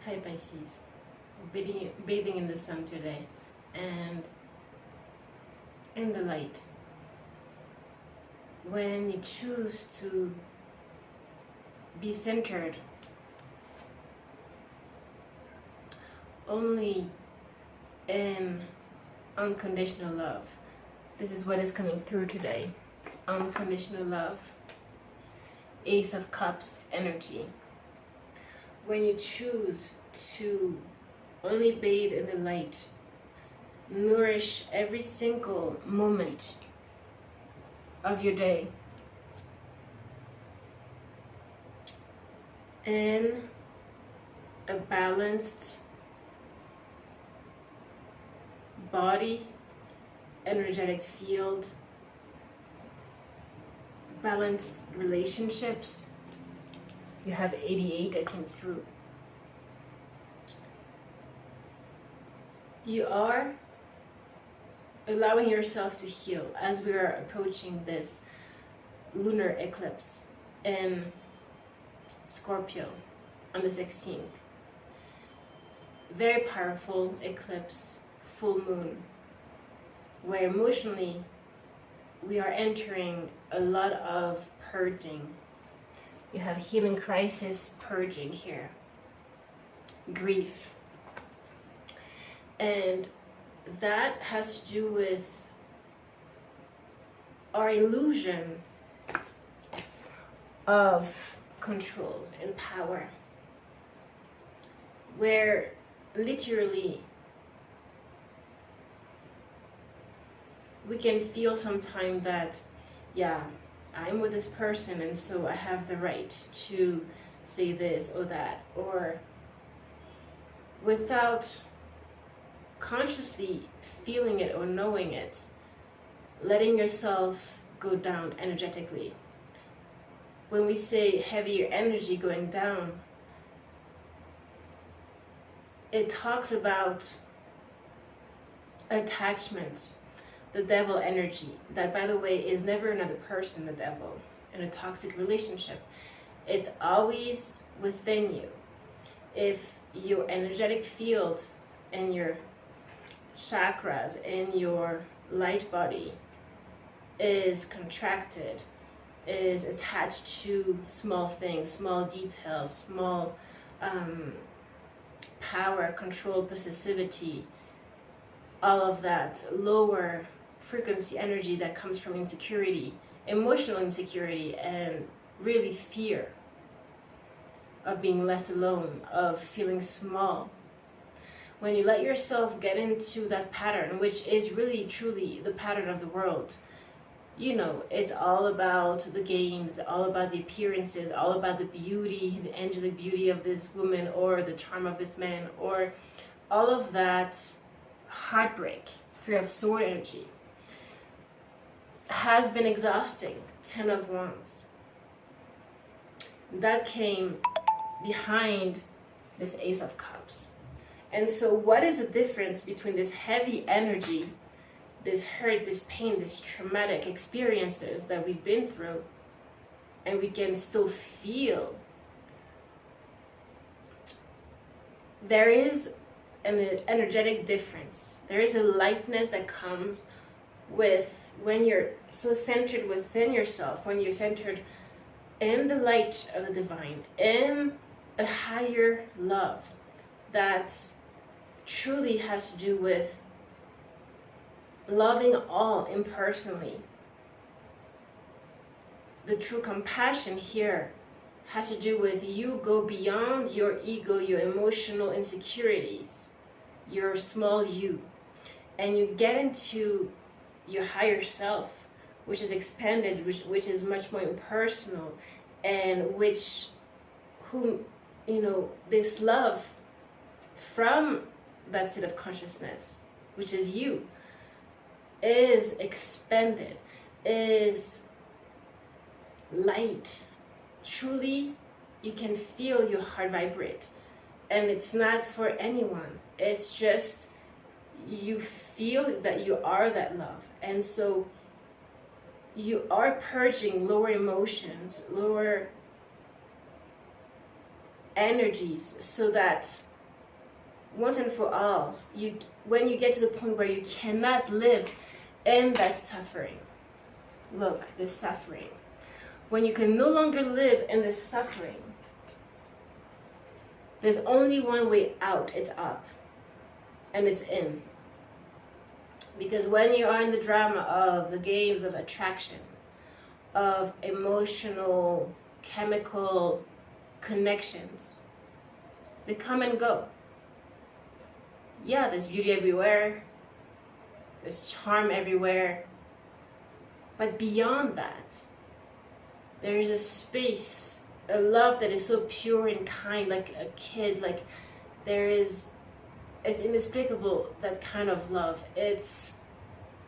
Hi Pisces, bathing in the sun today and in the light. When you choose to be centered only in unconditional love, this is what is coming through today. Unconditional love, Ace of Cups energy. When you choose to only bathe in the light, nourish every single moment of your day in a balanced body, energetic field, balanced relationships. You have 88 that came through. You are allowing yourself to heal as we are approaching this lunar eclipse in Scorpio on the 16th. Very powerful eclipse, full moon, where emotionally we are entering a lot of purging. You have healing crisis, purging here, grief. And that has to do with our illusion of control and power, where literally we can feel sometimes that, yeah, I'm with this person and so I have the right to say this or that, or without consciously feeling it or knowing it, letting yourself go down energetically. When we say heavier energy going down, it talks about attachment, the devil energy. That, by the way, is never another person, the devil, in a toxic relationship. It's always within you. If your energetic field and your chakras in your light body is contracted, is attached to small things, small details, small power, control, possessivity, all of that lower frequency energy that comes from insecurity, emotional insecurity, and really fear of being left alone, of feeling small. When you let yourself get into that pattern, which is really truly the pattern of the world, you know, it's all about the games, all about the appearances, all about the beauty, the angelic beauty of this woman, or the charm of this man, or all of that heartbreak, Three of Sword energy, has been exhausting. 10 of Wands. That came behind this Ace of Cups. And so what is the difference between this heavy energy, this hurt, this pain, these traumatic experiences that we've been through, and we can still feel? There is an energetic difference. There is a lightness that comes with when you're so centered within yourself, when you're centered in the light of the divine, in a higher love that truly has to do with loving all impersonally. The true compassion here has to do with you go beyond your ego, your emotional insecurities, your small you, and you get into your higher self, which is expanded, which is much more impersonal, and which, this love from that state of consciousness, which is you, is expanded, is light. Truly, you can feel your heart vibrate, and it's not for anyone. It's just you feel that you are that love, and so you are purging lower emotions, lower energies, so that once and for all, when you get to the point where you cannot live in that suffering, look, this suffering, when you can no longer live in this suffering, there's only one way out. It's up, and it's in. Because when you are in the drama of the games of attraction, of emotional, chemical connections, they come and go. Yeah, there's beauty everywhere, there's charm everywhere, but beyond that, there is a space, a love that is so pure and kind, like a kid, like it's inexplicable, that kind of love. It's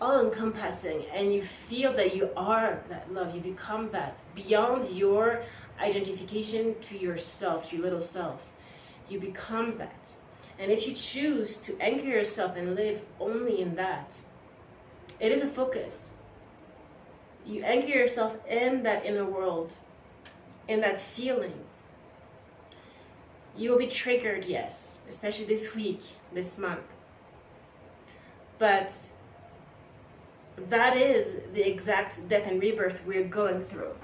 all-encompassing, and you feel that you are that love. You become that beyond your identification to yourself, to your little self. You become that. And if you choose to anchor yourself and live only in that, it is a focus. You anchor yourself in that inner world, in that feeling. You will be triggered, yes, especially this week, this month. But that is the exact death and rebirth we're going through.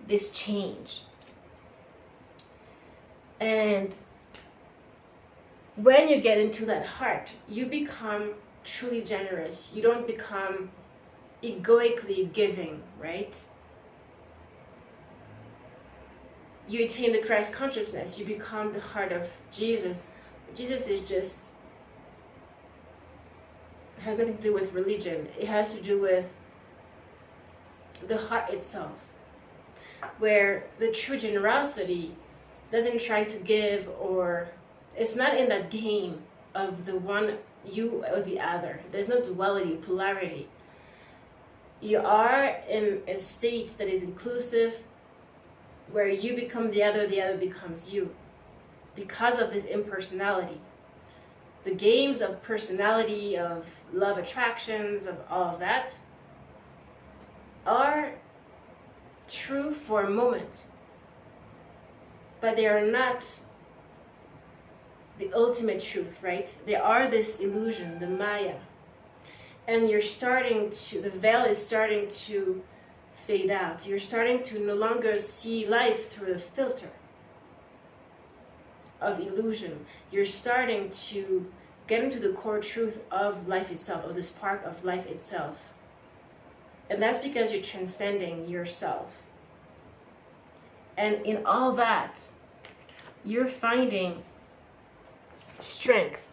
This change. And when you get into that heart, you become truly generous. You don't become egoically giving, right? You attain the Christ consciousness. You become the heart of Jesus. Jesus is just, it has nothing to do with religion. It has to do with the heart itself, where the true generosity doesn't try to give, or it's not in that game of the one, you or the other. There's no duality, polarity. You are in a state that is inclusive, where you become the other becomes you, because of this impersonality. The games of personality, of love attractions, of all of that, are true for a moment, but they are not the ultimate truth, right? They are this illusion, the Maya. And the veil is starting to fade out. You're starting to no longer see life through a filter of illusion. You're starting to get into the core truth of life itself, of the spark of life itself. And that's because you're transcending yourself. And in all that, you're finding strength.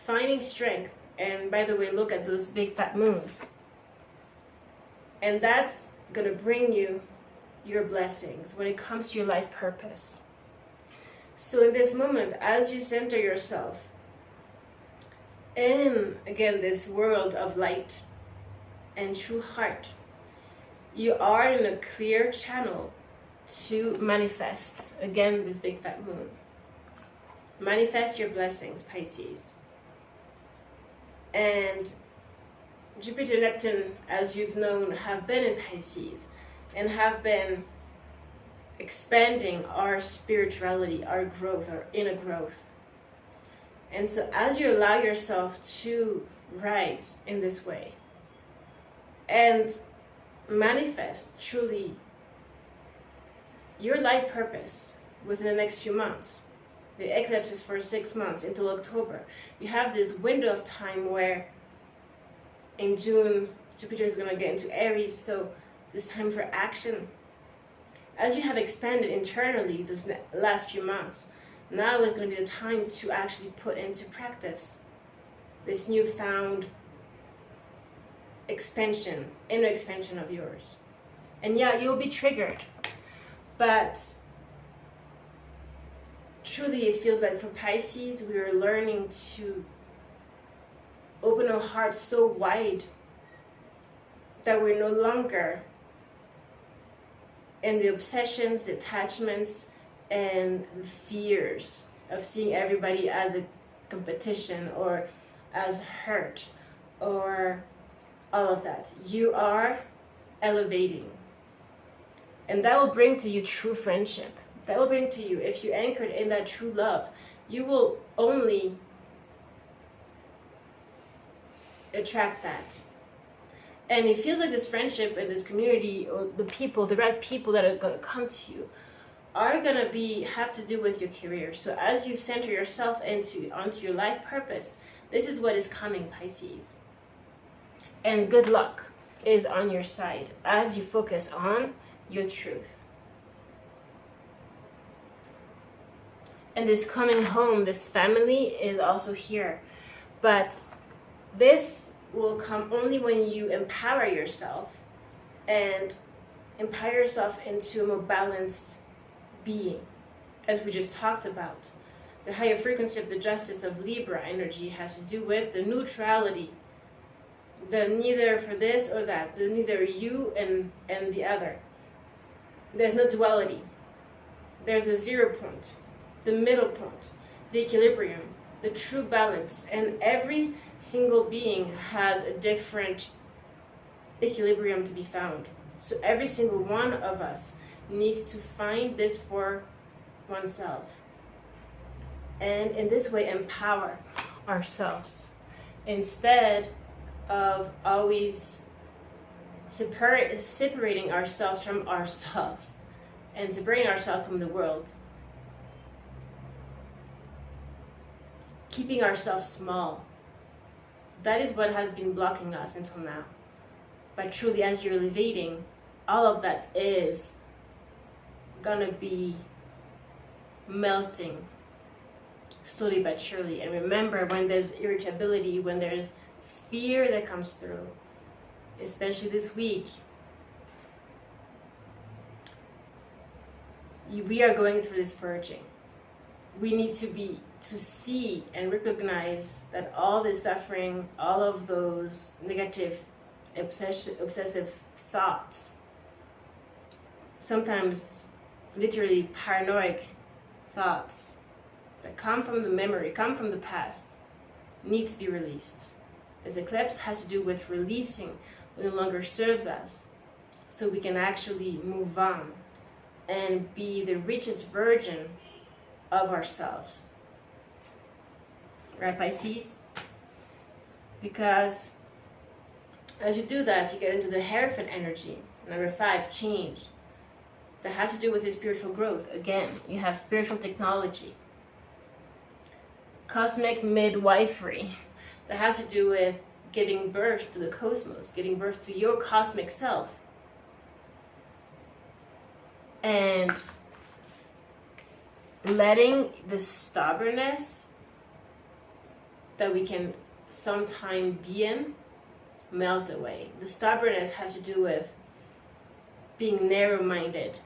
Finding strength. And by the way, look at those big fat moons. And that's going to bring you your blessings when it comes to your life purpose. So in this moment, as you center yourself in, again, this world of light and true heart, you are in a clear channel to manifest, again, this big fat moon. Manifest your blessings, Pisces. And Jupiter and Neptune, as you've known, have been in Pisces and have been expanding our spirituality, our growth, our inner growth. And so as you allow yourself to rise in this way and manifest truly your life purpose within the next few months, the eclipse is for 6 months until October. You have this window of time where in June, Jupiter is going to get into Aries, so this time for action. As you have expanded internally those last few months, now is going to be the time to actually put into practice this newfound expansion, inner expansion of yours. And yeah, you'll be triggered, but truly it feels like for Pisces, we are learning to open our hearts so wide that we're no longer in the obsessions, the attachments, and the fears of seeing everybody as a competition or as hurt or all of that. You are elevating, and that will bring to you true friendship. that will bring to you. If you're anchored in that true love, you will only attract that. And it feels like this friendship and this community, or the people, the right people that are going to come to you, are going to have to do with your career. So as you center yourself onto your life purpose, this is what is coming, Pisces. And good luck is on your side as you focus on your truth. And this coming home, this family is also here. But this will come only when you empower yourself and empower yourself into a more balanced being, as we just talked about. The higher frequency of the justice of Libra energy has to do with the neutrality, the neither for this or that, the neither you and the other. There's no duality. There's a 0 point, the middle point, the equilibrium, the true balance, and every single being has a different equilibrium to be found. So every single one of us needs to find this for oneself, and in this way empower ourselves instead of always separating ourselves from ourselves and separating ourselves from the world, keeping ourselves small. That is what has been blocking us until now. But truly, as you're elevating, all of that is gonna be melting slowly but surely. And remember, when there's irritability, when there's fear that comes through, especially this week, we are going through this purging. We need to see and recognize that all this suffering, all of those negative, obsessive thoughts, sometimes literally paranoid thoughts that come from the memory, come from the past, need to be released. This eclipse has to do with releasing what no longer serves us, so we can actually move on and be the richest version of ourselves. Right, Pisces? Because as you do that, you get into the Hierophant energy. Number 5, change. That has to do with your spiritual growth. Again, you have spiritual technology. Cosmic midwifery. That has to do with giving birth to the cosmos, giving birth to your cosmic self. And letting the stubbornness that we can sometime be in melt away. The stubbornness has to do with being narrow-minded,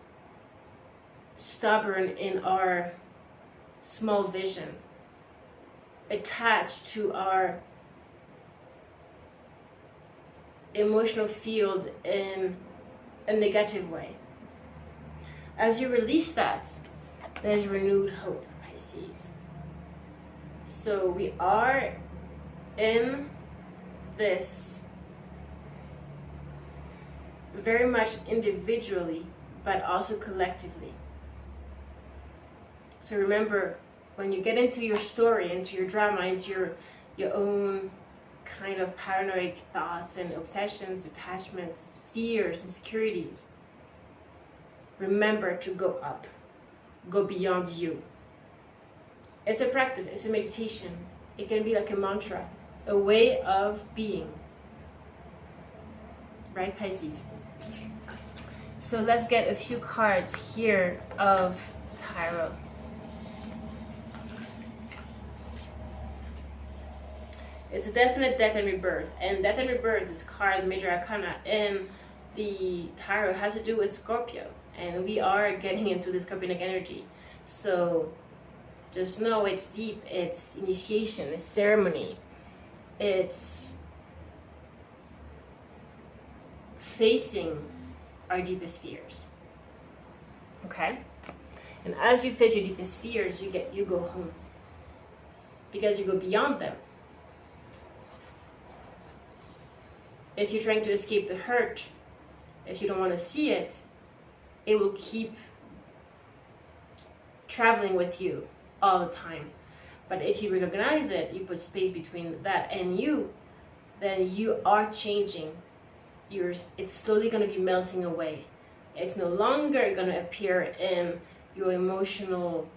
stubborn in our small vision, attached to our emotional field in a negative way. As you release that, there's renewed hope, Pisces. So we are in this very much individually, but also collectively. So remember, when you get into your story, into your drama, into your own kind of paranoid thoughts and obsessions, attachments, fears, insecurities, remember to go up, go beyond you. It's a practice, it's a meditation. It can be like a mantra, a way of being. Right, Pisces? So let's get a few cards here of tarot. It's a definite death and rebirth. And death and rebirth, this card, Major Arcana, in the tarot has to do with Scorpio. And we are getting into the Scorpionic energy. So just know it's deep, it's initiation, it's ceremony, it's facing our deepest fears. Okay? And as you face your deepest fears, you go home. Because you go beyond them. If you're trying to escape the hurt, if you don't want to see it, it will keep traveling with you all the time. But if you recognize it, you put space between that and you, then you are changing. It's slowly going to be melting away. It's no longer going to appear in your emotional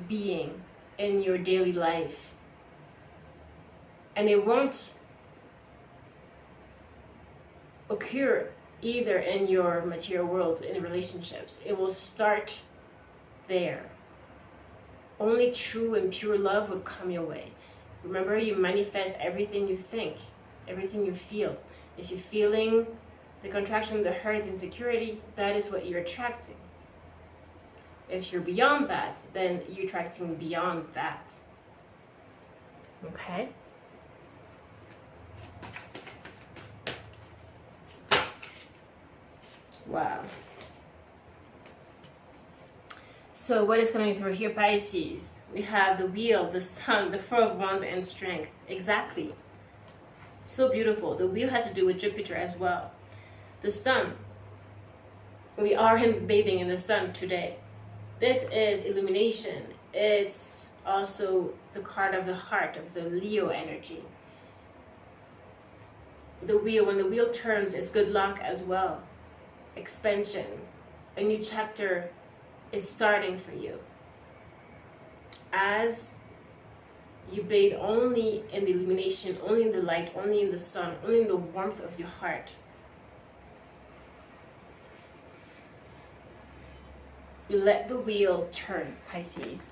being, in your daily life. And it won't occur either in your material world, in relationships. It will start there. Only true and pure love would come your way. Remember, you manifest everything you think, everything you feel. If you're feeling the contraction, the hurt, insecurity, that is what you're attracting. If you're beyond that, then you're attracting beyond that. Okay? Wow. So what is coming through here, Pisces? We have the wheel, the sun, the Four of Wands, and strength. Exactly. So beautiful. The wheel has to do with Jupiter as well. The sun. We are bathing in the sun today. This is illumination. It's also the card of the heart, of the Leo energy. The wheel, when the wheel turns, is good luck as well. Expansion. A new chapter is starting for you. As you bathe only in the illumination, only in the light, only in the sun, only in the warmth of your heart, you let the wheel turn, Pisces.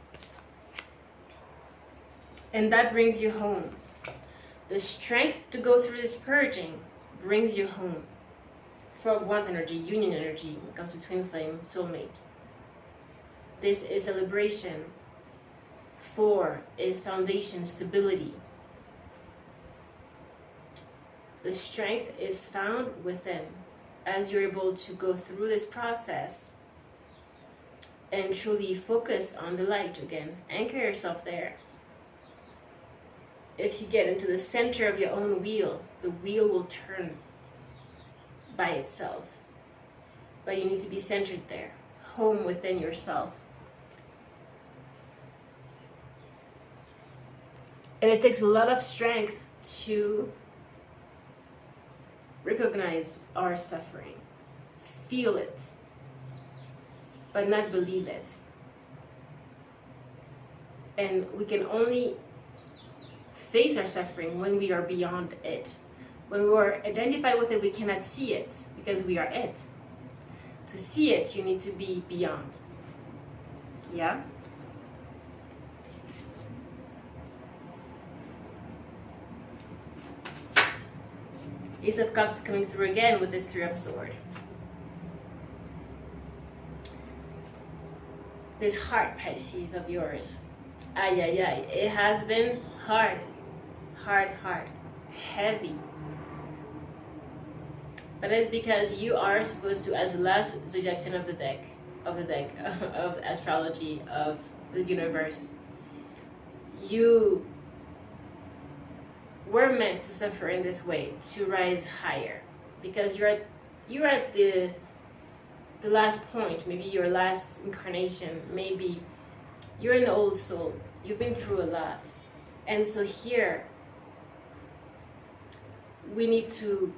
And that brings you home. The strength to go through this purging brings you home. Four of Wands energy, union energy, when it comes to twin flame, soulmate. This is a liberation. 4 is foundation, stability. The strength is found within as you're able to go through this process and truly focus on the light again. Anchor yourself there. If you get into the center of your own wheel, the wheel will turn by itself. But you need to be centered there, home within yourself. And it takes a lot of strength to recognize our suffering, feel it, but not believe it. And we can only face our suffering when we are beyond it. When we're identified with it, we cannot see it because we are it. To see it, you need to be beyond. Yeah? Ace of Cups is coming through again with this Three of Swords. This heart, Pisces, of yours. Ay, ay, ay. It has been hard. Hard, hard. Heavy. But it's because you are supposed to, as the last zodiac sign of the deck, of astrology, of the universe, you were meant to suffer in this way, to rise higher, because you're at the last point, maybe your last incarnation, maybe you're an old soul, you've been through a lot, and so here we need to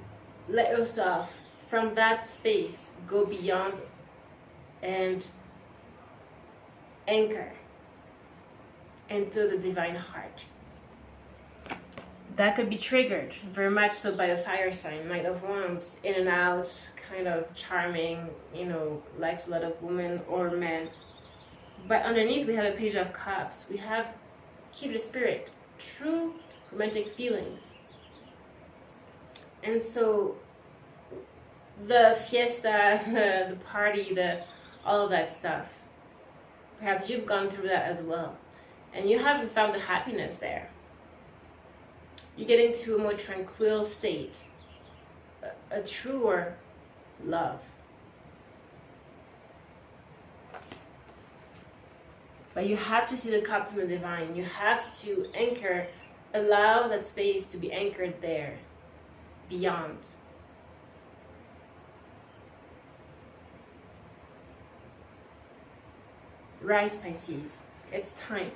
let yourself from that space go beyond and anchor into the divine heart. That could be triggered very much so by a fire sign, Knight of Wands, in and out, kind of charming, likes a lot of women or men. But underneath we have a Page of Cups. We have Key to Spirit, true romantic feelings. And so the fiesta, the party, all of that stuff, perhaps you've gone through that as well. And you haven't found the happiness there. You get into a more tranquil state, a truer love. But you have to see the cup from the divine. You have to anchor, allow that space to be anchored there, beyond. Rise, Pisces. It's time.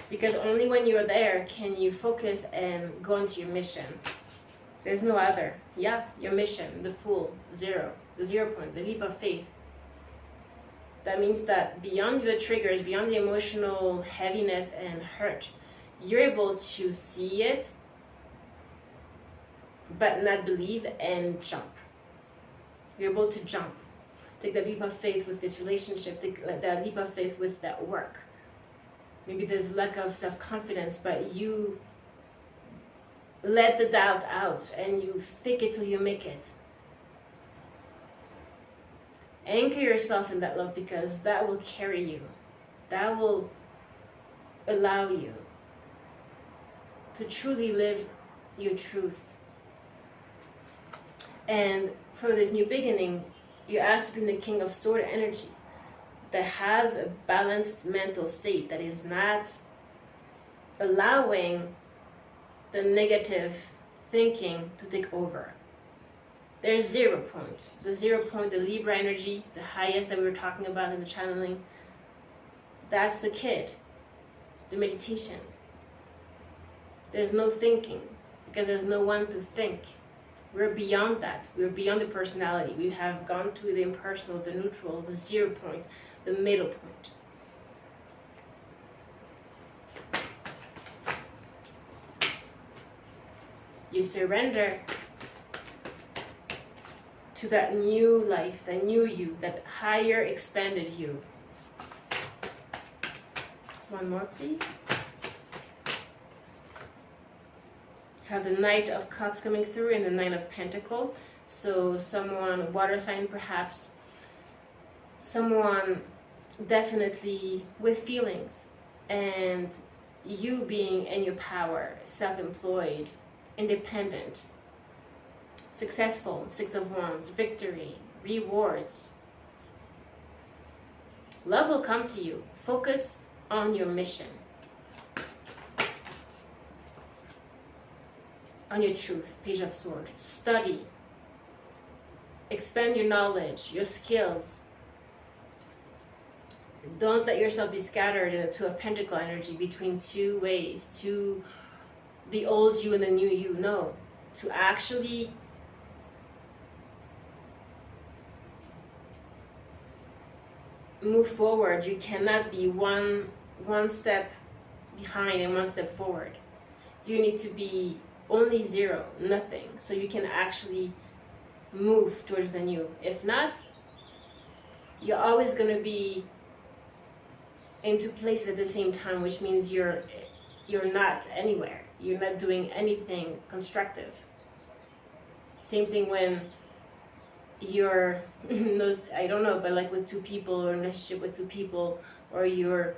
Because only when you're there can you focus and go into your mission. There's no other. Yeah, your mission, the full, zero, the 0 point, the leap of faith. That means that beyond the triggers, beyond the emotional heaviness and hurt, you're able to see it, but not believe, and jump. You're able to jump. Take the leap of faith with this relationship, take that leap of faith with that work. Maybe there's lack of self-confidence, but you let the doubt out and you fake it till you make it. Anchor yourself in that love, because that will carry you. That will allow you to truly live your truth. And for this new beginning, you're asked to be in the King of Sword energy that has a balanced mental state, that is not allowing the negative thinking to take over. There's 0 point. The 0 point, the Libra energy, the highest that we were talking about in the channeling, that's the kid, the meditation. There's no thinking, because there's no one to think. We're beyond that. We're beyond the personality. We have gone to the impersonal, the neutral, the 0 point, the middle point. You surrender to that new life, that new you, that higher expanded you. One more, please. Have the Knight of Cups coming through and the Nine of Pentacles. So someone, water sign perhaps, someone definitely with feelings, and you being in your power, self-employed, independent, successful, 6 of Wands, victory, rewards. Love will come to you. Focus on your mission, on your truth. Page of Swords. Study. Expand your knowledge, your skills. Don't let yourself be scattered in the Two of Pentacles energy between two ways, to the old you and the new you. No, to actually move forward. You cannot be one step behind and 1 step forward. You need to be only 0, nothing, so you can actually move towards the new. If not, you're always going to be in 2 places at the same time, which means you're not anywhere. You're not doing anything constructive. Same thing when you're I don't know, but like with 2 people, or in a relationship with 2 people, or you're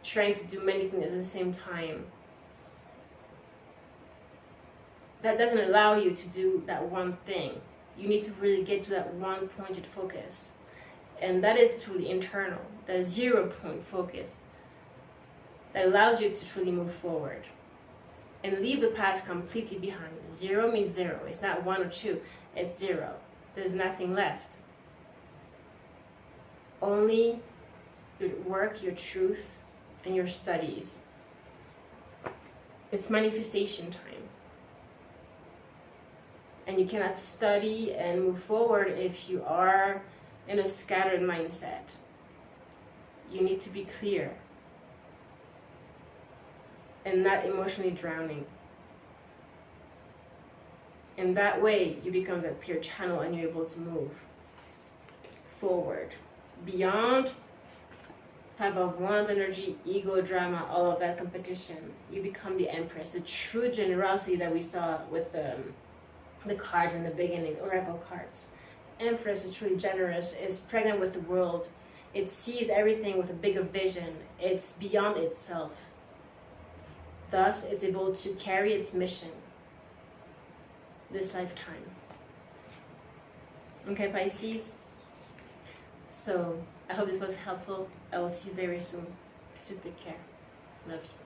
trying to do many things at the same time. That doesn't allow you to do that one thing. You need to really get to that one pointed focus. And that is truly internal, that 0 point focus that allows you to truly move forward and leave the past completely behind. 0 means 0. It's not 1 or 2, it's 0. There's nothing left. Only your work, your truth, and your studies. It's manifestation time. And you cannot study and move forward if you are in a scattered mindset. You need to be clear and not emotionally drowning. And that way you become that clear channel and you're able to move forward beyond 5 of Wands energy, ego, drama, all of that competition. You become the Empress, the true generosity that we saw with the cards in the beginning, oracle cards. Empress is truly generous, is pregnant with the world. It sees everything with a bigger vision. It's beyond itself. Thus, it's able to carry its mission this lifetime. Okay, Pisces? So, I hope this was helpful. I will see you very soon. Please take care. Love you.